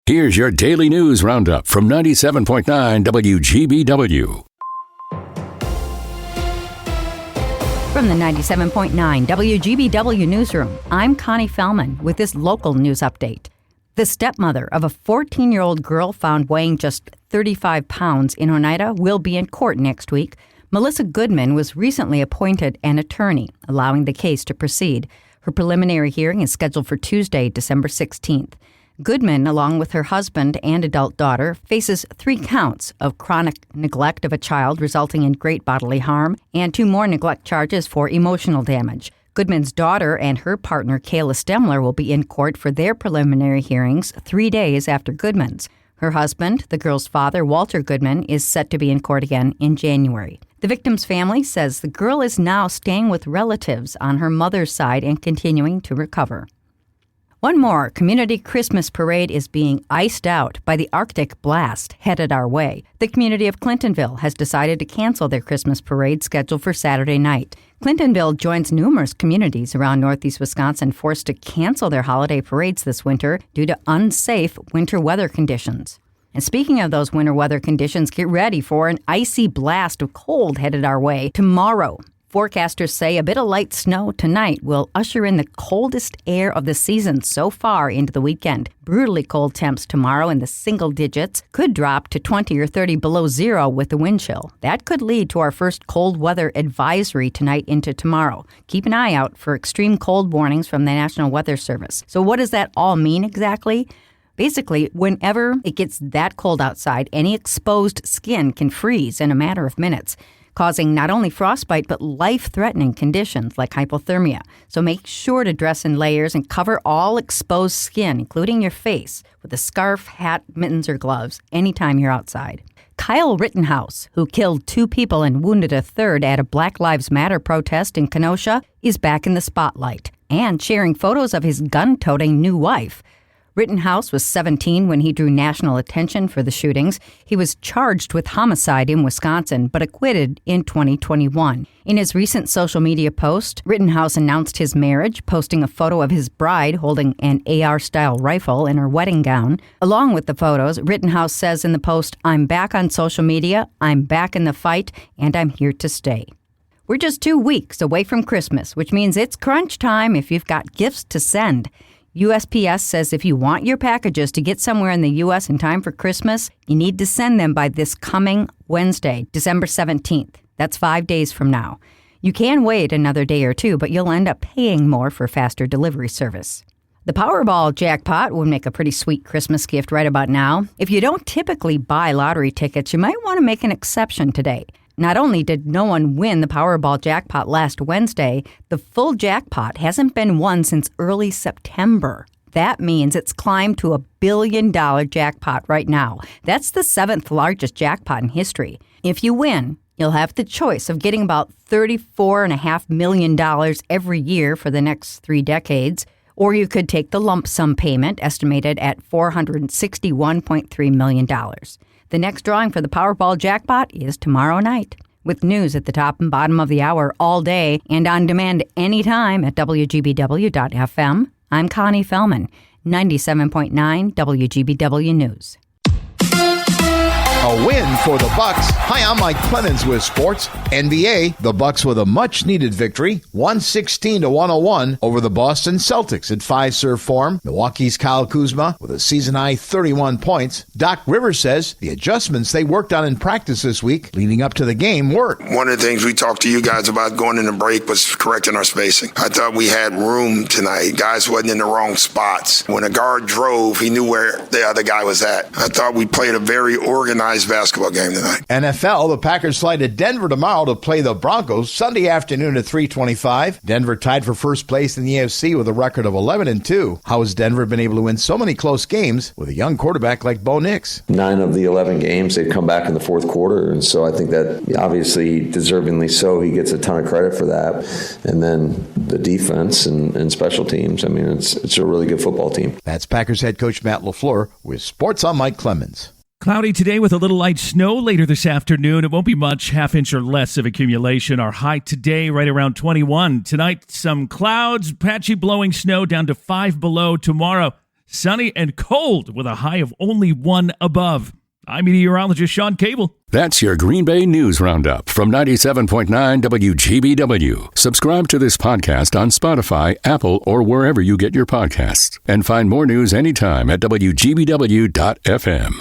Here's your daily news roundup from 97.9 WGBW. From the 97.9 WGBW newsroom, I'm Connie Fellman with this local news update. The stepmother of a 14-year-old girl found weighing just 35 pounds in Oneida will be in court next week. Melissa Goodman was recently appointed an attorney, allowing the case to proceed. Her preliminary hearing is scheduled for Tuesday, December 16th. Goodman, along with her husband and adult daughter, faces 3 counts of chronic neglect of a child resulting in great bodily harm and 2 more neglect charges for emotional damage. Goodman's daughter and her partner, Kayla Stemler, will be in court for their preliminary hearings 3 days after Goodman's. Her husband, the girl's father, Walter Goodman, is set to be in court again in January. The victim's family says the girl is now staying with relatives on her mother's side and continuing to recover. One more community Christmas parade is being iced out by the Arctic blast headed our way. The community of Clintonville has decided to cancel their Christmas parade scheduled for Saturday night. Clintonville joins numerous communities around northeast Wisconsin forced to cancel their holiday parades this winter due to unsafe winter weather conditions. And speaking of those winter weather conditions, get ready for an icy blast of cold headed our way tomorrow. Forecasters say a bit of light snow tonight will usher in the coldest air of the season so far into the weekend. Brutally cold temps tomorrow in the single digits could drop to 20 or 30 below zero with the wind chill. That could lead to our first cold weather advisory tonight into tomorrow. Keep an eye out for extreme cold warnings from the National Weather Service. So what does that all mean exactly? Basically, whenever it gets that cold outside, any exposed skin can freeze in a matter of minutes, causing not only frostbite but life-threatening conditions like hypothermia. So make sure to dress in layers and cover all exposed skin, including your face, with a scarf, hat, mittens, or gloves anytime you're outside. Kyle Rittenhouse, who killed 2 people and wounded a third at a Black Lives Matter protest in Kenosha, is back in the spotlight and sharing photos of his gun-toting new wife. Rittenhouse was 17 when he drew national attention for the shootings. He was charged with homicide in Wisconsin, but acquitted in 2021. In his recent social media post, Rittenhouse announced his marriage, posting a photo of his bride holding an AR-style rifle in her wedding gown. Along with the photos, Rittenhouse says in the post, "I'm back on social media, I'm back in the fight, and I'm here to stay." We're just 2 weeks away from Christmas, which means it's crunch time if you've got gifts to send. USPS says if you want your packages to get somewhere in the U.S. in time for Christmas, you need to send them by this coming Wednesday, December 17th. That's 5 days from now. You can wait another day or 2, but you'll end up paying more for faster delivery service. The Powerball jackpot would make a pretty sweet Christmas gift right about now. If you don't typically buy lottery tickets, you might want to make an exception today. Not only did no one win the Powerball jackpot last Wednesday, the full jackpot hasn't been won since early September. That means it's climbed to $1 billion jackpot right now. That's the 7th largest jackpot in history. If you win, you'll have the choice of getting about $34.5 million every year for the next 3 decades, or you could take the lump sum payment estimated at $461.3 million. The next drawing for the Powerball jackpot is tomorrow night. With news at the top and bottom of the hour all day and on demand anytime at WGBW.FM, I'm Connie Fellman, 97.9 WGBW News. A win for the Bucks. Hi, I'm Mike Clemens with sports. NBA, the Bucks with a much-needed victory, 116-101 over the Boston Celtics in 5-serve form. Milwaukee's Kyle Kuzma with a season-high 31 points. Doc Rivers says the adjustments they worked on in practice this week leading up to the game worked. One of the things we talked to you guys about going in the break was correcting our spacing. I thought we had room tonight. Guys wasn't in the wrong spots. When a guard drove, he knew where the other guy was at. I thought we played a very organized basketball game tonight. NFL, the Packers fly to Denver tomorrow to play the Broncos Sunday afternoon at 3:25. Denver tied for first place in the AFC with a record of 11-2. How has Denver been able to win so many close games with a young quarterback like Bo Nix? 9 of the 11 games, they've come back in the fourth quarter, and so I think that obviously deservingly so, he gets a ton of credit for that. And then the defense and special teams, I mean, it's a really good football team. That's Packers head coach Matt LaFleur with Sports on Mike Clemens. Cloudy today with a little light snow later this afternoon. It won't be much, half-inch or less of accumulation. Our high today right around 21. Tonight, some clouds, patchy blowing snow down to 5 below. Tomorrow, sunny and cold with a high of only 1 above. I'm meteorologist Sean Cable. That's your Green Bay News Roundup from 97.9 WGBW. Subscribe to this podcast on Spotify, Apple, or wherever you get your podcasts. And find more news anytime at WGBW.FM.